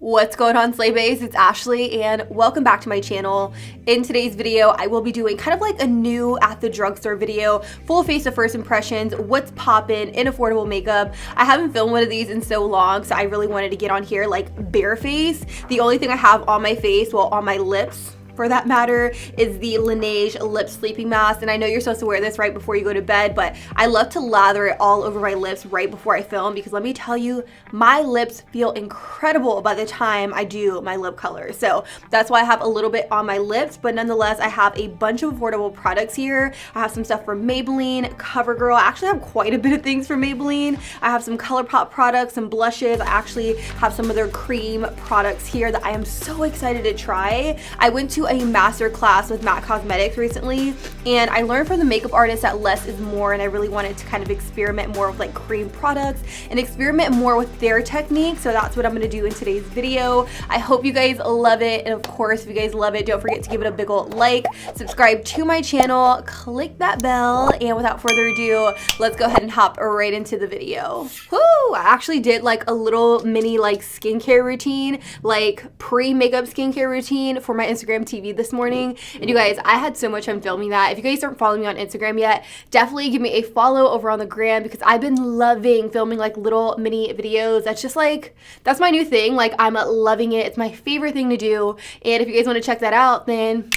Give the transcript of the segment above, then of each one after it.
What's going on, Slay Baes? It's Ashley and welcome back to my channel. In today's video, I will be doing kind of like a new at the drugstore video, full face of first impressions, what's poppin' in affordable makeup. I haven't filmed one of these in so long, so I really wanted to get on here like bare face. The only thing I have on my face, well, on my lips, for that matter, is the Laneige lip sleeping mask. And I know you're supposed to wear this right before you go to bed, but I love to lather it all over my lips right before I film, because let me tell you, my lips feel incredible by the time I do my lip color. So that's why I have a little bit on my lips, but nonetheless, I have a bunch of affordable products here. I have some stuff from Maybelline, CoverGirl. I actually have quite a bit of things from Maybelline. I have some ColourPop products, some blushes. I actually have some of their cream products here that I am so excited to try. I went to a master class with MAC Cosmetics recently, and I learned from the makeup artist that less is more, and I really wanted to kind of experiment more with like cream products and experiment more with their technique. So that's what I'm going to do in today's video. I hope you guys love it, and of course, if you guys love it, don't forget to give it a big old like, subscribe to my channel, click that bell, and without further ado, let's go ahead and hop right into the video. Woo! I actually did like a little mini like skincare routine, like pre-makeup skincare routine for my Instagram TV this morning, and you guys, I had so much fun filming that. If you guys aren't following me on Instagram yet, definitely give me a follow over on the gram, because I've been loving filming like little mini videos. That's just like, that's my new thing. Like, I'm loving it. It's my favorite thing to do, and if you guys want to check that out, then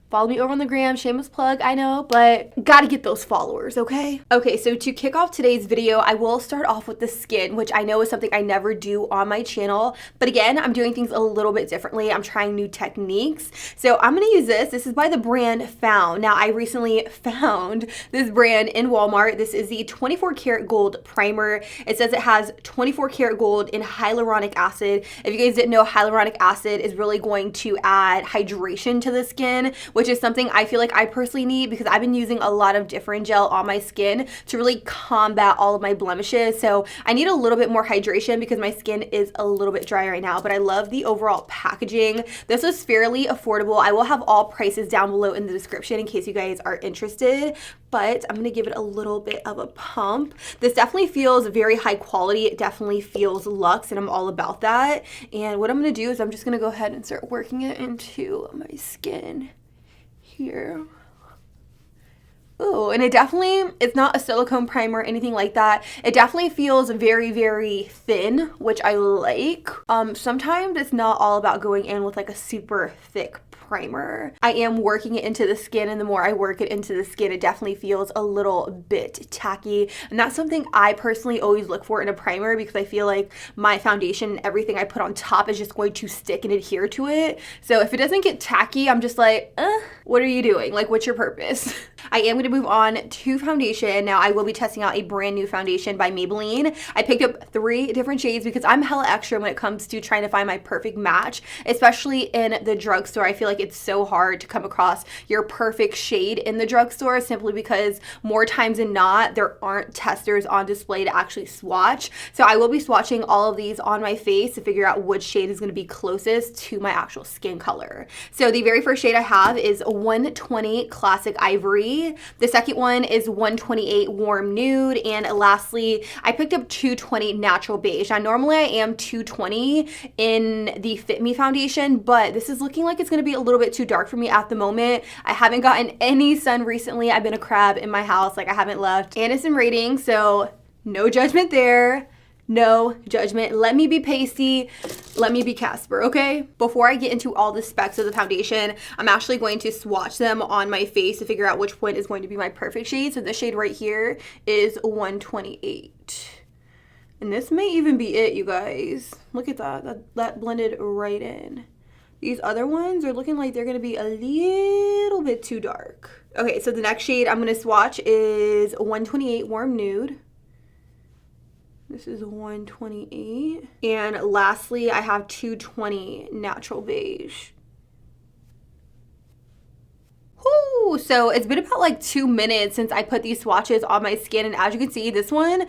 follow me over on the gram. Shameless plug, I know, but gotta get those followers, okay? Okay, so to kick off today's video, I will start off with the skin, which I know is something I never do on my channel. But again, I'm doing things a little bit differently. I'm trying new techniques. So I'm gonna use this. This is by the brand Found. Now, I recently found this brand in Walmart. This is the 24 karat gold primer. It says it has 24 karat gold in hyaluronic acid. If you guys didn't know, hyaluronic acid is really going to add hydration to the skin, which is something I feel like I personally need, because I've been using a lot of different gel on my skin to really combat all of my blemishes. So I need a little bit more hydration because my skin is a little bit dry right now, but I love the overall packaging. This is fairly affordable. I will have all prices down below in the description in case you guys are interested, but I'm gonna give it a little bit of a pump. This definitely feels very high quality. It definitely feels luxe, and I'm all about that. And what I'm gonna do is I'm just gonna go ahead and start working it into my skin here. Oh, and it definitely, it's not a silicone primer or anything like that. It definitely feels very, very thin, which I like. Sometimes it's not all about going in with like a super thick primer. I am working it into the skin, and the more I work it into the skin, it definitely feels a little bit tacky. And that's something I personally always look for in a primer, because I feel like my foundation and everything I put on top is just going to stick and adhere to it. So if it doesn't get tacky, I'm just like, what are you doing? Like, what's your purpose? I am going to move on to foundation. Now, I will be testing out a brand new foundation by Maybelline. I picked up 3 different shades because I'm hella extra when it comes to trying to find my perfect match, especially in the drugstore. I feel like it's so hard to come across your perfect shade in the drugstore, simply because more times than not, there aren't testers on display to actually swatch. So I will be swatching all of these on my face to figure out which shade is going to be closest to my actual skin color. So the very first shade I have is 120 Classic Ivory. The second one is 128 Warm Nude. And lastly, I picked up 220 Natural Beige. Now, normally I am 220 in the Fit Me foundation, but this is looking like it's going to be a little bit too dark for me at the moment. I haven't gotten any sun recently. I've been a crab in my house. Like, I haven't left. And it's in rating, so no judgment there. No judgment. Let me be pasty. Let me be Casper, okay? Before I get into all the specs of the foundation, I'm actually going to swatch them on my face to figure out which one is going to be my perfect shade. So this shade right here is 128. And this may even be it, you guys. Look at that. That blended right in. These other ones are looking like they're going to be a little bit too dark. Okay, so the next shade I'm going to swatch is 128 Warm Nude. This is 128. And lastly, I have 220 Natural Beige. Whew, so it's been about like 2 minutes since I put these swatches on my skin, and as you can see, this one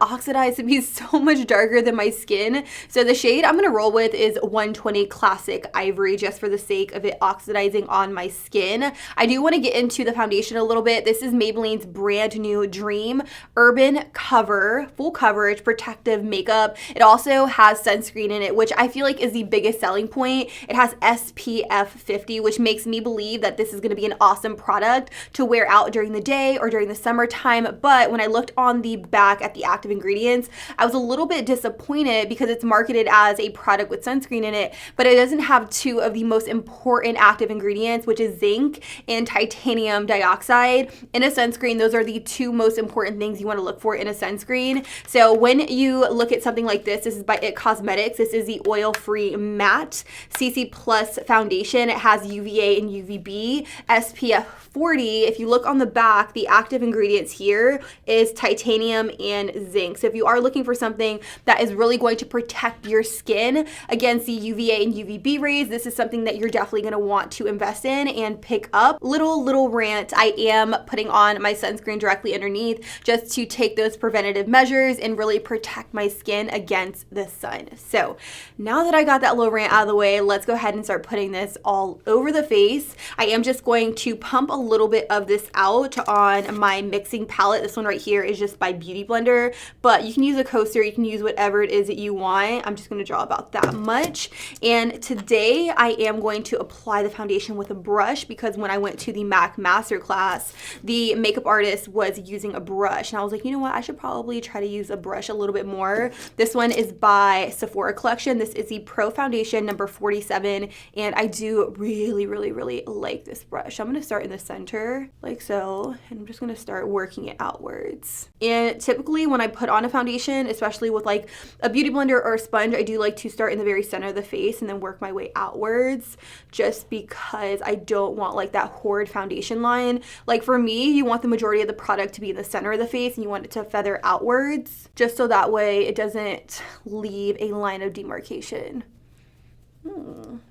oxidized to be so much darker than my skin. So the shade I'm gonna roll with is 120 Classic Ivory, just for the sake of it oxidizing on my skin. I do want to get into the foundation a little bit. This is Maybelline's brand new Dream Urban Cover full coverage protective makeup. It also has sunscreen in it, which I feel like is the biggest selling point. It has SPF 50, which makes me believe that this is going to be an awesome product to wear out during the day or during the summertime. But when I looked on the back at the active ingredients, I was a little bit disappointed because it's marketed as a product with sunscreen in it, but it doesn't have two of the most important active ingredients, which is zinc and titanium dioxide. In a sunscreen, those are the two most important things you want to look for in a sunscreen. So when you look at something like this is by IT Cosmetics. This is the oil-free matte CC Plus foundation. It has UVA and UVB, SPF 40. If you look on the back, the active ingredients here is titanium and zinc. So if you are looking for something that is really going to protect your skin against the UVA and UVB rays, this is something that you're definitely going to want to invest in and pick up. Little rant, I am putting on my sunscreen directly underneath just to take those preventative measures and really protect my skin against the sun. So now that I got that little rant out of the way, let's go ahead and start putting this all over the face. I am just going to pump a little bit of this out on my mixing palette. This one right here is just by Beauty Blender, but you can use a coaster, you can use whatever it is that you want. I'm just going to draw about that much. And today I am going to apply the foundation with a brush because when I went to the MAC Masterclass, the makeup artist was using a brush, and I was like, you know what, I should probably try to use a brush a little bit more. This one is by Sephora Collection. This is the Pro Foundation number 47, and I do really like this brush. I'm going to start in the center like so, and I'm just going to start working it outwards. And typically when I put on a foundation, especially with like a beauty blender or a sponge, I do like to start in the very center of the face and then work my way outwards, just because I don't want like that horrid foundation line. Like for me, you want the majority of the product to be in the center of the face and you want it to feather outwards, just so that way it doesn't leave a line of demarcation.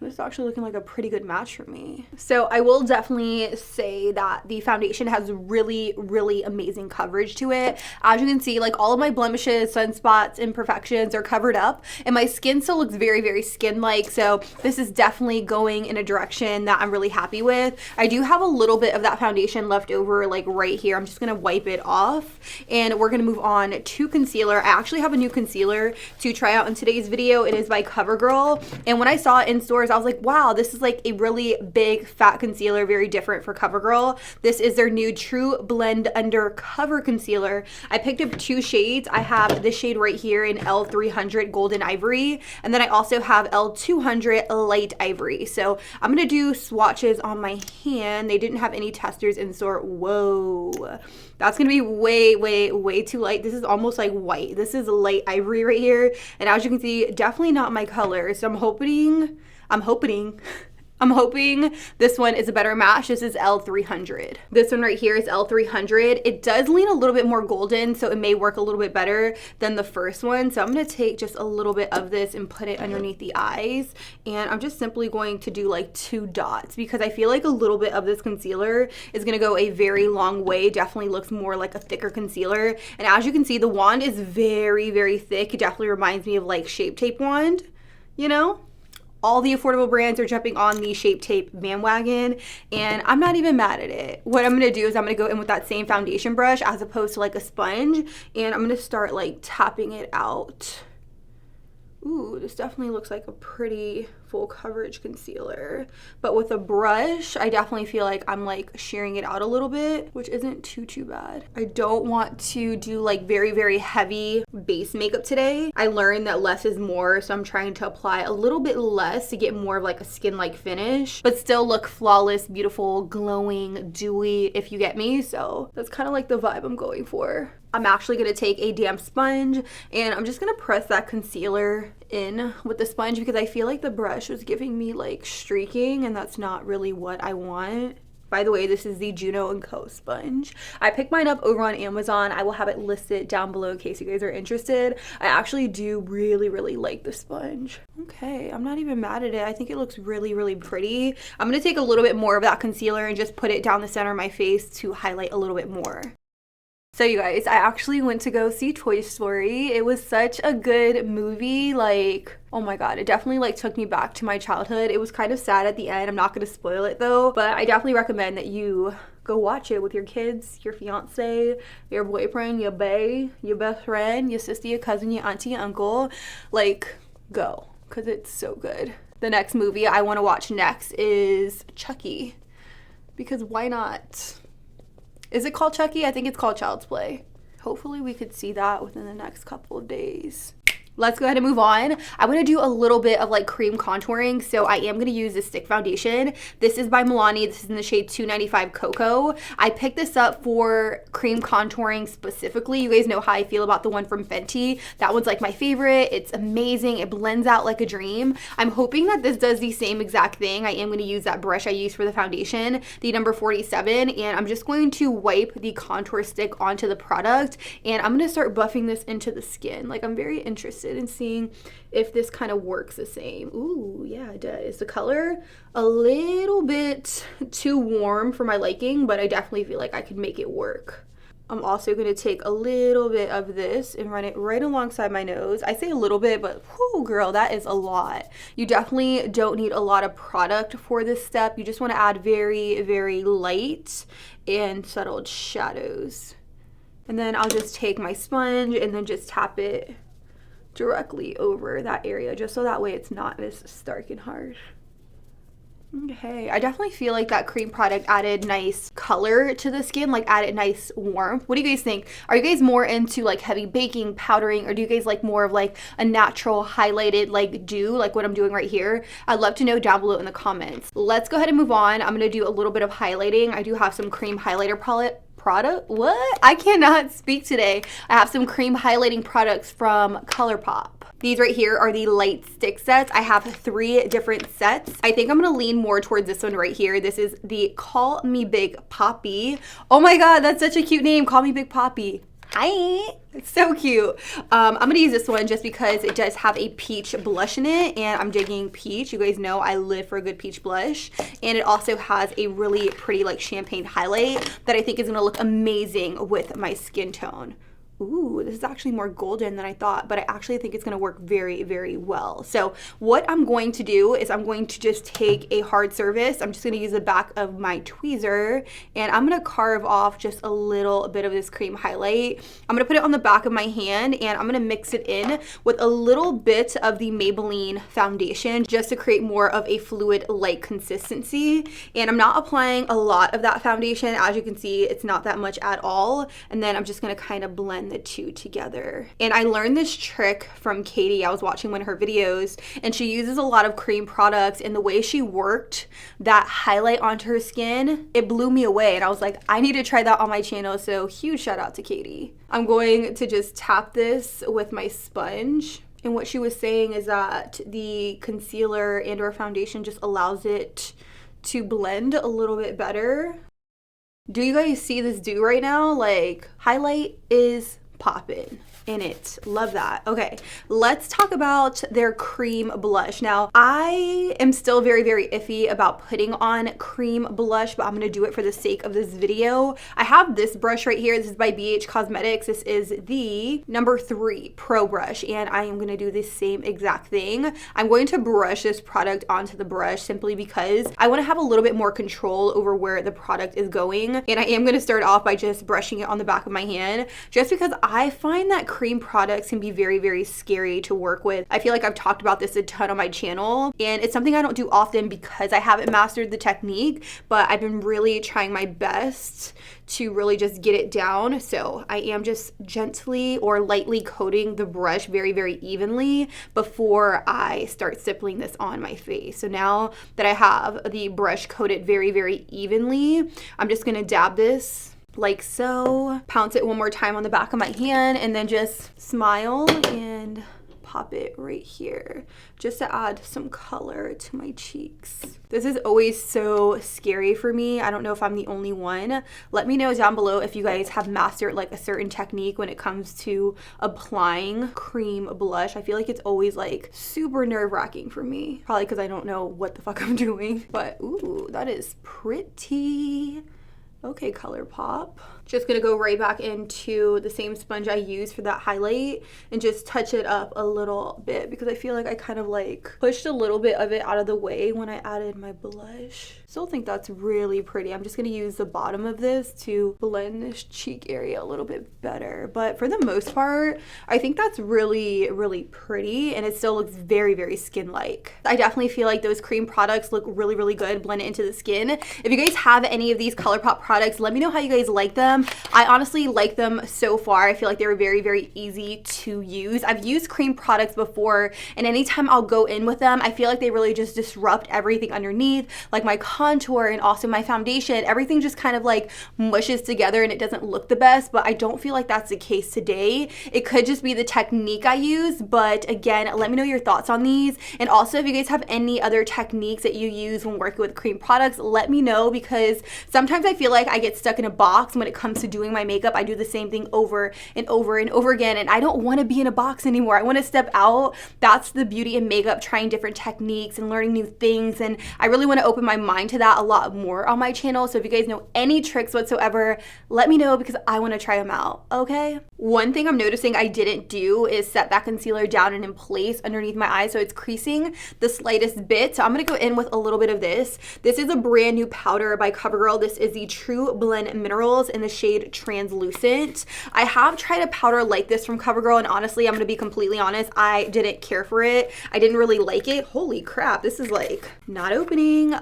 This is actually looking like a pretty good match for me. So I will definitely say that the foundation has really amazing coverage to it. As you can see, like all of my blemishes, sunspots, imperfections are covered up, and my skin still looks very skin-like. So this is definitely going in a direction that I'm really happy with. I do have a little bit of that foundation left over like right here. I'm just gonna wipe it off, and we're gonna move on to concealer. I actually have a new concealer to try out in today's video. It is by CoverGirl, and when I saw it in stores, I was like, wow, this is like a really big fat concealer, very different for CoverGirl. This is their new TruBlend Undercover concealer. I picked up two shades. I have this shade right here in L300 Golden Ivory, and then I also have L200 Light Ivory. So I'm gonna do swatches on my hand. They didn't have any testers in store. Whoa, that's gonna be way too light. This is almost like white. This is light ivory right here, and as you can see, definitely not my color. So I'm hoping this one is a better match. This is L300. This one right here is L300. It does lean a little bit more golden, so it may work a little bit better than the first one. So I'm gonna take just a little bit of this and put it underneath the eyes. And I'm just simply going to do like 2 dots because I feel like a little bit of this concealer is gonna go a very long way. Definitely looks more like a thicker concealer. And as you can see, the wand is very thick. It definitely reminds me of like Shape Tape wand, you know? All the affordable brands are jumping on the Shape Tape bandwagon, and I'm not even mad at it. What I'm gonna do is I'm gonna go in with that same foundation brush as opposed to like a sponge, and I'm gonna start like tapping it out. Ooh, this definitely looks like a pretty full coverage concealer. But with a brush, I definitely feel like I'm like shearing it out a little bit, which isn't too bad. I don't want to do like very heavy base makeup today. I learned that less is more, so I'm trying to apply a little bit less to get more of like a skin-like finish, but still look flawless, beautiful, glowing, dewy, if you get me. So that's kind of like the vibe I'm going for. I'm actually gonna take a damp sponge and I'm just gonna press that concealer in with the sponge because I feel like the brush was giving me like streaking, and that's not really what I want. By the way, this is the Juno & Co. sponge. I picked mine up over on Amazon. I will have it listed down below in case you guys are interested. I actually do really, really like the sponge. Okay, I'm not even mad at it. I think it looks really, really pretty. I'm gonna take a little bit more of that concealer and just put it down the center of my face to highlight a little bit more. So you guys, I actually went to go see Toy Story. It was such a good movie. Like, oh my god, it definitely like took me back to my childhood. It was kind of sad at the end. I'm not gonna spoil it though, but I definitely recommend that you go watch it with your kids, your fiance, your boyfriend, your bae, your best friend, your sister, your cousin, your auntie, your uncle. Like, go, because it's so good. The next movie I want to watch next is Chucky, because why not? Is it called Chucky? I think it's called Child's Play. Hopefully we could see that within the next couple of days. Let's go ahead and move on. I want to do a little bit of like cream contouring. So I am going to use this stick foundation. This is by Milani. This is in the shade 295 Cocoa. I picked this up for cream contouring specifically. You guys know how I feel about the one from Fenty. That one's like my favorite. It's amazing. It blends out like a dream. I'm hoping that this does the same exact thing. I am going to use that brush I used for the foundation, the number 47, and I'm just going to wipe the contour stick onto the product, and I'm going to start buffing this into the skin. Like, I'm very interested in seeing if this kind of works the same. Ooh, yeah, it does. The color, a little bit too warm for my liking, but I definitely feel like I could make it work. I'm also going to take a little bit of this and run it right alongside my nose. I say a little bit, but whoo, girl, that is a lot. You definitely don't need a lot of product for this step. You just want to add very, very light and settled shadows. And then I'll just take my sponge and then just tap it directly over that area, just so that way it's not as stark and harsh. Okay, I definitely feel like that cream product added nice color to the skin, like added nice warmth. What do you guys think? Are you guys more into like heavy baking, powdering, or do you guys like more of like a natural highlighted like dew, like what I'm doing right here? I'd love to know down below in the comments. Let's go ahead and move on. I'm gonna do a little bit of highlighting. I do have some cream highlighter product. What? I cannot speak today. I have some cream highlighting products from ColourPop. These right here are the light stick sets. I have 3 different sets. I think I'm gonna lean more towards this one right here. This is the Call Me Big Poppy. Oh my god, that's such a cute name. Call Me Big Poppy. Hi. It's so cute. I'm gonna use this one just because it does have a peach blush in it, and I'm digging peach. You guys know I live for a good peach blush, and it also has a really pretty like champagne highlight that I think is gonna look amazing with my skin tone. Ooh, this is actually more golden than I thought, but I actually think it's gonna work very, very well. So what I'm going to do is I'm going to just take a hard surface. I'm just gonna use the back of my tweezer, and I'm gonna carve off just a little bit of this cream highlight. I'm gonna put it on the back of my hand, and I'm gonna mix it in with a little bit of the Maybelline foundation just to create more of a fluid-like consistency. And I'm not applying a lot of that foundation. As you can see, it's not that much at all. And then I'm just gonna kind of blend the two together. And I learned this trick from Katie. I was watching one of her videos, and she uses a lot of cream products, and the way she worked that highlight onto her skin, it blew me away. And I was like, I need to try that on my channel. So huge shout out to Katie. I'm going to just tap this with my sponge. And what she was saying is that the concealer and or foundation just allows it to blend a little bit better. Do you guys see this dew right now? Like, highlight is poppin' in it. Love that. Okay, let's talk about their cream blush. Now, I am still very, very iffy about putting on cream blush, but I'm gonna do it for the sake of this video. I have this brush right here. This is by BH Cosmetics. This is the number 3 Pro Brush, and I am gonna do the same exact thing. I'm going to brush this product onto the brush simply because I wanna have a little bit more control over where the product is going, and I am gonna start off by just brushing it on the back of my hand, just because I find that cream products can be very, very scary to work with. I feel like I've talked about this a ton on my channel, and it's something I don't do often because I haven't mastered the technique, but I've been really trying my best to really just get it down. So I am just gently or lightly coating the brush very, very evenly before I start stippling this on my face. So now that I have the brush coated very, very evenly, I'm just gonna dab this like so, pounce it one more time on the back of my hand, and then just smile and pop it right here just to add some color to my cheeks. This is always so scary for me. I don't know if I'm the only one. Let me know down below if you guys have mastered like a certain technique when it comes to applying cream blush. I feel like it's always like super nerve-wracking for me. Probably because I don't know what the fuck I'm doing. But ooh, that is pretty. Okay, ColourPop. Just gonna go right back into the same sponge I used for that highlight and just touch it up a little bit because I feel like I kind of like pushed a little bit of it out of the way when I added my blush. Still think that's really pretty. I'm just gonna use the bottom of this to blend this cheek area a little bit better. But for the most part, I think that's really, really pretty, and it still looks very, very skin-like. I definitely feel like those cream products look really, really good blended into the skin. If you guys have any of these ColourPop products, let me know how you guys like them. I honestly like them so far. I feel like they're very, very easy to use. I've used cream products before, and anytime I'll go in with them, I feel like they really just disrupt everything underneath, like my contour and also my foundation. Everything just kind of like mushes together and it doesn't look the best, but I don't feel like that's the case today. It could just be the technique I use, but again, let me know your thoughts on these. And also, if you guys have any other techniques that you use when working with cream products, let me know, because sometimes I feel like I get stuck in a box when it comes to doing my makeup. I do the same thing over and over and over again, and I don't want to be in a box anymore. I want to step out. That's the beauty in makeup, trying different techniques and learning new things, and I really want to open my mind to that a lot more on my channel. So if you guys know any tricks whatsoever, let me know because I want to try them out, okay? One thing I'm noticing I didn't do is set that concealer down and in place underneath my eyes, so it's creasing the slightest bit. So I'm going to go in with a little bit of this. This is a brand new powder by CoverGirl. This is the TruBlend Minerals in the shade Translucent. I have tried a powder like this from CoverGirl, and honestly, I'm going to be completely honest, I didn't care for it. I didn't really like it. Holy crap, this is like not opening.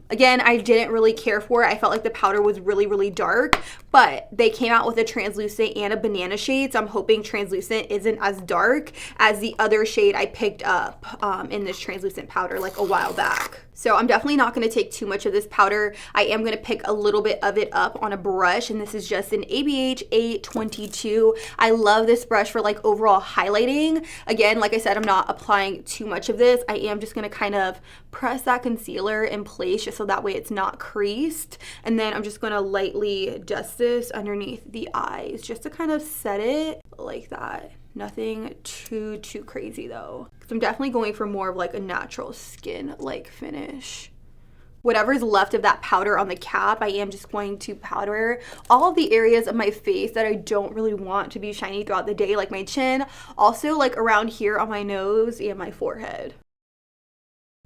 Again, I didn't really care for it. I felt like the powder was really, really dark, but they came out with a translucent and a banana shade, so I'm hoping translucent isn't as dark as the other shade I picked up in this translucent powder like a while back. So I'm definitely not going to take too much of this powder. I am going to pick a little bit of it up on a brush, and this is just an ABH 822. I love this brush for like overall highlighting. Again, like I said, I'm not applying too much of this. I am just going to kind of press that concealer in place just so that way it's not creased. And then I'm just going to lightly dust this underneath the eyes just to kind of set it like that. Nothing too crazy though. I'm definitely going for more of like a natural skin-like finish. Whatever's left of that powder on the cap, I am just going to powder all of the areas of my face that I don't really want to be shiny throughout the day, like my chin, also like around here on my nose and my forehead.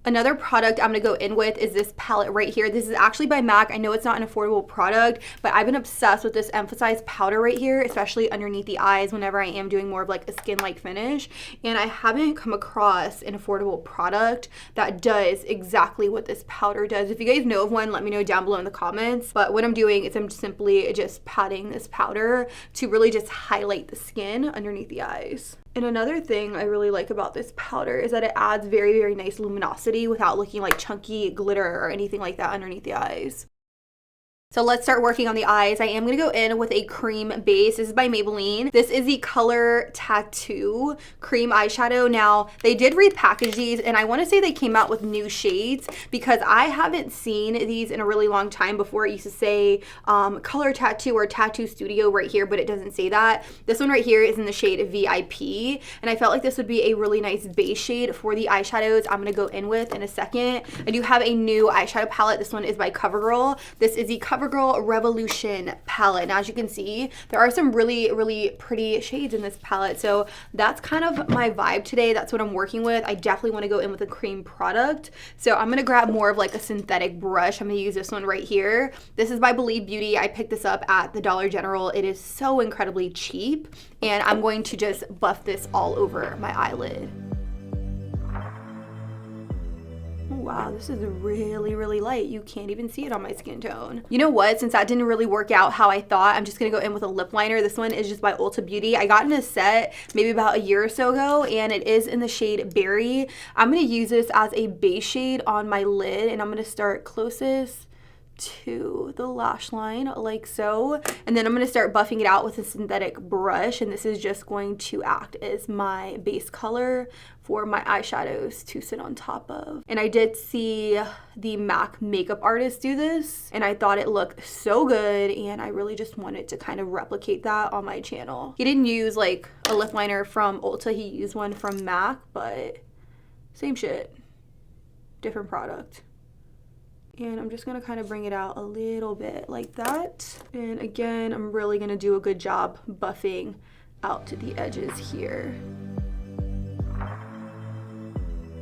Another product I'm going to go in with is this palette right here. This is actually by MAC. I know it's not an affordable product, but I've been obsessed with this emphasized powder right here, especially underneath the eyes whenever I am doing more of like a skin-like finish. And I haven't come across an affordable product that does exactly what this powder does. If you guys know of one, let me know down below in the comments. But what I'm doing is I'm simply just patting this powder to really just highlight the skin underneath the eyes. And another thing I really like about this powder is that it adds very, very nice luminosity without looking like chunky glitter or anything like that underneath the eyes. So let's start working on the eyes. I am going to go in with a cream base. This is by Maybelline. This is the Color Tattoo cream eyeshadow. Now, they did repackage these, and I want to say they came out with new shades because I haven't seen these in a really long time. Before it used to say Color Tattoo or Tattoo Studio right here, but it doesn't say that. This one right here is in the shade VIP, and I felt like this would be a really nice base shade for the eyeshadows I'm going to go in with in a second. I do have a new eyeshadow palette. This one is by CoverGirl. This is the CoverGirl Revolution palette. Now, as you can see, there are some really, really pretty shades in this palette. So that's kind of my vibe today. That's what I'm working with. I definitely want to go in with a cream product. So I'm going to grab more of like a synthetic brush. I'm going to use this one right here. This is by Believe Beauty. I picked this up at the Dollar General. It is so incredibly cheap. And I'm going to just buff this all over my eyelid. Wow, this is really, really light. You can't even see it on my skin tone. You know what? Since that didn't really work out how I thought, I'm just gonna go in with a lip liner. This one is just by Ulta Beauty. I got in a set maybe about a year or so ago, and it is in the shade Berry. I'm gonna use this as a base shade on my lid, and I'm gonna start closest to the lash line like so. And then I'm going to start buffing it out with a synthetic brush, and this is just going to act as my base color for my eyeshadows to sit on top of. And I did see the MAC makeup artist do this, and I thought it looked so good, and I really just wanted to kind of replicate that on my channel. He didn't use like a lip liner from Ulta, he used one from MAC, but same shit, different product. And I'm just gonna kind of bring it out a little bit like that. And again, I'm really gonna do a good job buffing out to the edges here.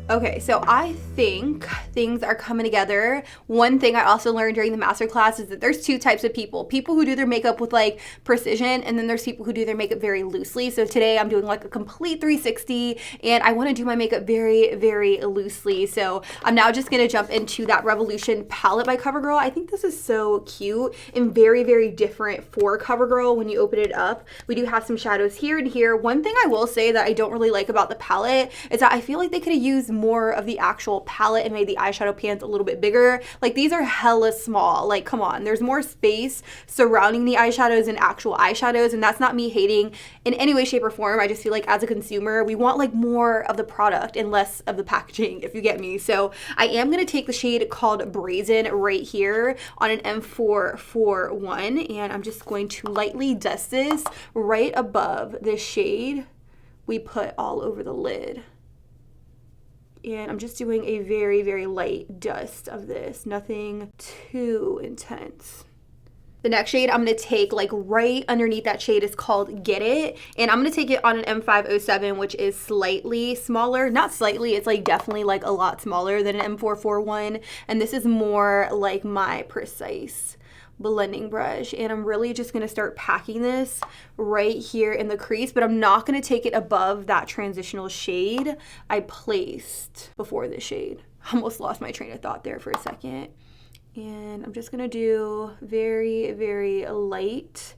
Okay, so I think things are coming together. One thing I also learned during the masterclass is that there's two types of people. People who do their makeup with like precision, and then there's people who do their makeup very loosely. So today I'm doing like a complete 360, and I wanna do my makeup very, very loosely. So I'm now just gonna jump into that Revolution palette by CoverGirl. I think this is so cute and very, very different for CoverGirl when you open it up. We do have some shadows here and here. One thing I will say that I don't really like about the palette is that I feel like they could have used more of the actual palette and made the eyeshadow pans a little bit bigger. Like these are hella small. Like come on, there's more space surrounding the eyeshadows and actual eyeshadows, and that's not me hating in any way, shape, or form. I just feel like as a consumer, we want like more of the product and less of the packaging, if you get me. So I am gonna take the shade called Brazen right here on an M441, and I'm just going to lightly dust this right above the shade we put all over the lid. And I'm just doing a very, very light dust of this, nothing too intense. The next shade I'm going to take like right underneath that shade is called Get It, and I'm going to take it on an M507, which is slightly smaller, not slightly, it's like definitely like a lot smaller than an M441, and this is more like my precise blending brush. And I'm really just going to start packing this right here in the crease, but I'm not going to take it above that transitional shade I placed before this shade. I almost lost my train of thought there for a second. And I'm just going to do very, very light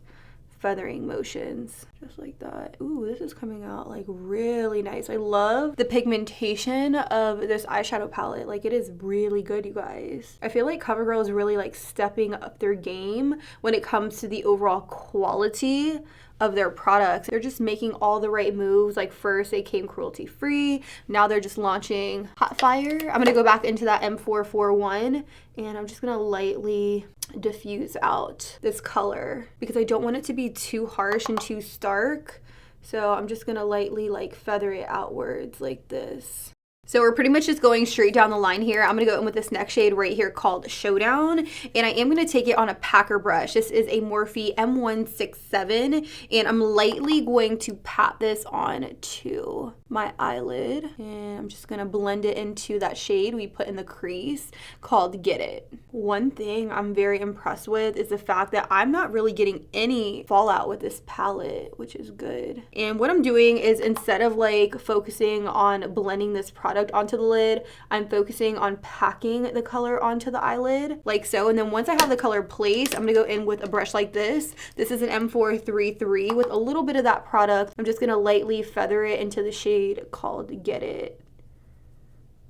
feathering motions, just like that. Ooh, this is coming out like really nice. I love the pigmentation of this eyeshadow palette. Like it is really good, you guys. I feel like CoverGirl is really like stepping up their game when it comes to the overall quality of their products. They're just making all the right moves. Like first they came cruelty free, now they're just launching Hot Fire. I'm gonna go back into that M441, and I'm just gonna lightly diffuse out this color because I don't want it to be too harsh and too stark. So I'm just gonna lightly like feather it outwards like this. So we're pretty much just going straight down the line here. I'm gonna go in with this next shade right here called Showdown, and I am gonna take it on a packer brush. This is a Morphe M167, and I'm lightly going to pat this on to my eyelid, and I'm just gonna blend it into that shade we put in the crease called Get It. One thing I'm very impressed with is the fact that I'm not really getting any fallout with this palette, which is good. And what I'm doing is, instead of like focusing on blending this product onto the lid, I'm focusing on packing the color onto the eyelid like so. And then once I have the color placed, I'm gonna go in with a brush like this. This is an M433 with a little bit of that product. I'm just gonna lightly feather it into the shade called Get It.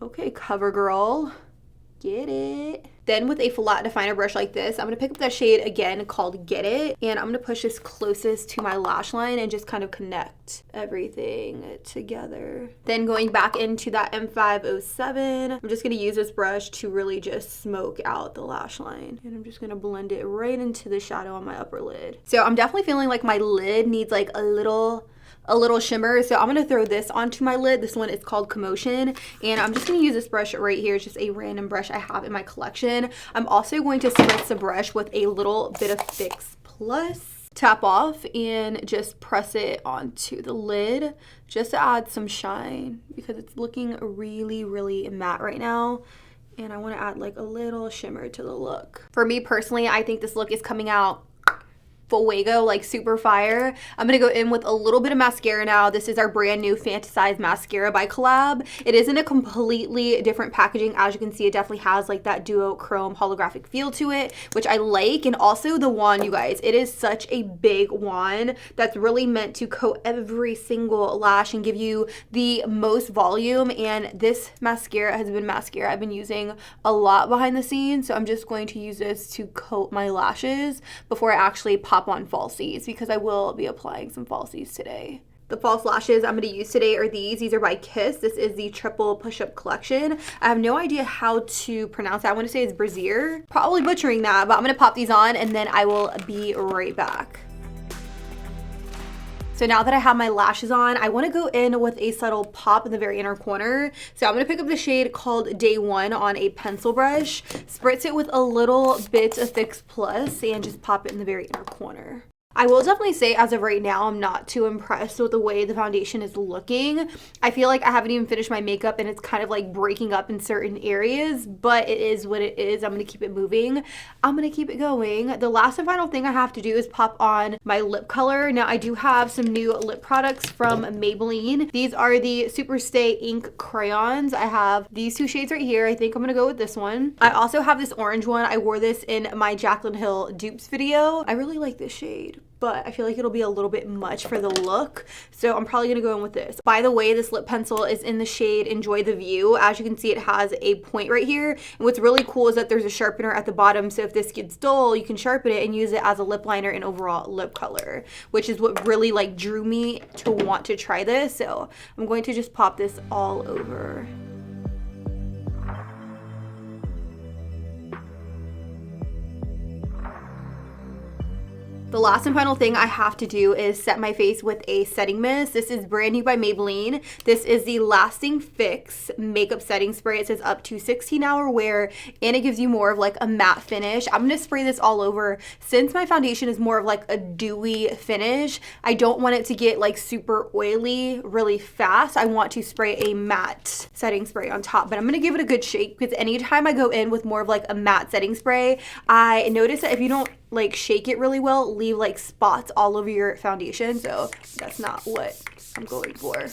Okay, CoverGirl, get it. Then with a flat definer brush like this, I'm gonna pick up that shade again called Get It, and I'm gonna push this closest to my lash line and just kind of connect everything together. Then going back into that M507, I'm just gonna use this brush to really just smoke out the lash line. And I'm just gonna blend it right into the shadow on my upper lid. So I'm definitely feeling like my lid needs like a little shimmer, so I'm gonna throw this onto my lid. This one is called Commotion, and I'm just gonna use this brush right here. It's just a random brush I have in my collection. I'm also going to spritz the brush with a little bit of Fix Plus, tap off, and just press it onto the lid just to add some shine because it's looking really, really matte right now. And I want to add like a little shimmer to the look. For me personally, I think this look is coming out Fuego, like super fire. I'm gonna go in with a little bit of mascara now. This is our brand new Fantasize mascara by Collab. It is in a completely different packaging. As you can see, it definitely has like that duochrome holographic feel to it, which I like. And also the wand, you guys, it is such a big wand that's really meant to coat every single lash and give you the most volume. And this mascara has been mascara I've been using a lot behind the scenes, so I'm just going to use this to coat my lashes before I actually pop on falsies, because I will be applying some falsies today. The false lashes I'm going to use today are these. These are by Kiss. This is the triple push-up collection. I have no idea how to pronounce it. I want to say it's brassiere. Probably butchering that, but I'm going to pop these on and then I will be right back. So now that I have my lashes on, I want to go in with a subtle pop in the very inner corner. So I'm going to pick up the shade called Day One on a pencil brush, spritz it with a little bit of Fix Plus, and just pop it in the very inner corner. I will definitely say as of right now, I'm not too impressed with the way the foundation is looking. I feel like I haven't even finished my makeup and it's kind of like breaking up in certain areas, but it is what it is. I'm going to keep it moving. I'm going to keep it going. The last and final thing I have to do is pop on my lip color. Now I do have some new lip products from Maybelline. These are the Super Stay Ink crayons. I have these two shades right here. I think I'm going to go with this one. I also have this orange one. I wore this in my Jaclyn Hill dupes video. I really like this shade, but I feel like it'll be a little bit much for the look, so I'm probably gonna go in with this. By the way, this lip pencil is in the shade Enjoy the View. As you can see, it has a point right here, and what's really cool is that there's a sharpener at the bottom, so if this gets dull, you can sharpen it and use it as a lip liner and overall lip color, which is what really like drew me to want to try this. So I'm going to just pop this all over. The last and final thing I have to do is set my face with a setting mist. This is brand new by Maybelline. This is the Lasting Fix Makeup Setting Spray. It says up to 16-hour wear, and it gives you more of like a matte finish. I'm gonna spray this all over. Since my foundation is more of like a dewy finish, I don't want it to get like super oily really fast. I want to spray a matte setting spray on top, but I'm gonna give it a good shake, because anytime I go in with more of like a matte setting spray, I notice that if you don't like shake it really well, leave like spots all over your foundation, so that's not what I'm going for.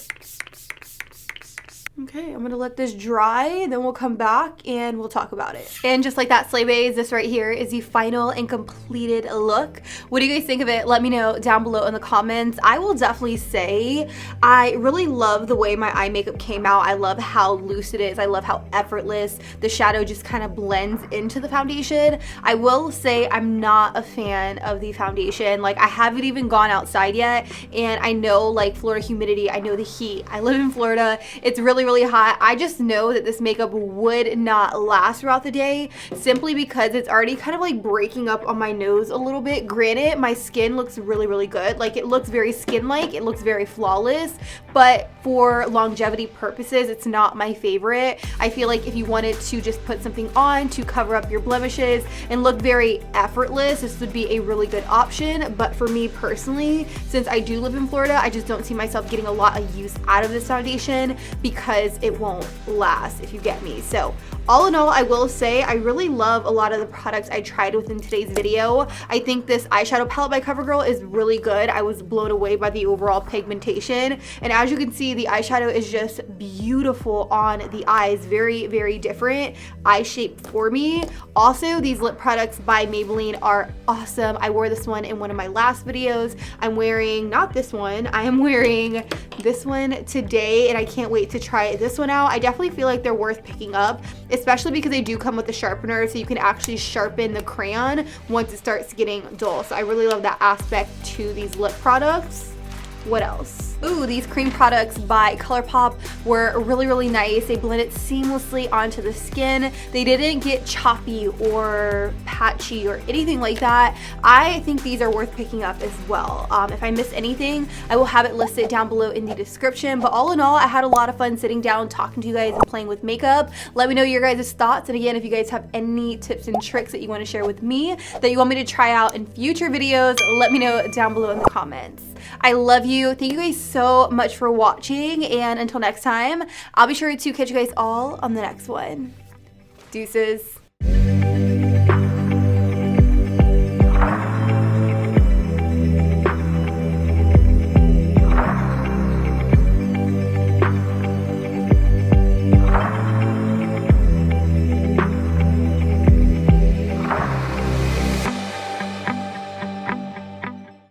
Okay, I'm gonna let this dry, then we'll come back and we'll talk about it. And just like that, Slay Baes, this right here is the final and completed look. What do you guys think of it? Let me know down below in the comments. I will definitely say I really love the way my eye makeup came out. I love how loose it is. I love how effortless the shadow just kind of blends into the foundation. I will say I'm not a fan of the foundation. Like, I haven't even gone outside yet, and I know like Florida humidity, I know the heat. I live in Florida. It's really hot. I just know that this makeup would not last throughout the day, simply because it's already kind of like breaking up on my nose a little bit. Granted, my skin looks really good. Like, it looks very skin-like, it looks very flawless, but for longevity purposes, it's not my favorite. I feel like if you wanted to just put something on to cover up your blemishes and look very effortless, this would be a really good option. But for me personally, since I do live in Florida, I just don't see myself getting a lot of use out of this foundation, because it won't last, if you get me. So all in all, I will say I really love a lot of the products I tried within today's video. I think this eyeshadow palette by CoverGirl is really good. I was blown away by the overall pigmentation, and as you can see, the eyeshadow is just beautiful on the eyes. Very different eye shape for me. Also, these lip products by Maybelline are awesome. I wore this one in one of my last videos. I'm wearing, not this one, I am wearing this one today, and I can't wait to try this one out. I definitely feel like they're worth picking up, especially because they do come with a sharpener, so you can actually sharpen the crayon once it starts getting dull. So I really love that aspect to these lip products. What else? Ooh, these cream products by ColourPop were really nice. They blended seamlessly onto the skin. They didn't get choppy or patchy or anything like that. I think these are worth picking up as well. If I miss anything, I will have it listed down below in the description. But all in all, I had a lot of fun sitting down, talking to you guys, and playing with makeup. Let me know your guys' thoughts. And again, if you guys have any tips and tricks that you want to share with me, that you want me to try out in future videos, let me know down below in the comments. I love you. Thank you guys so much for watching, and until next time, I'll be sure to catch you guys all on the next one. Deuces.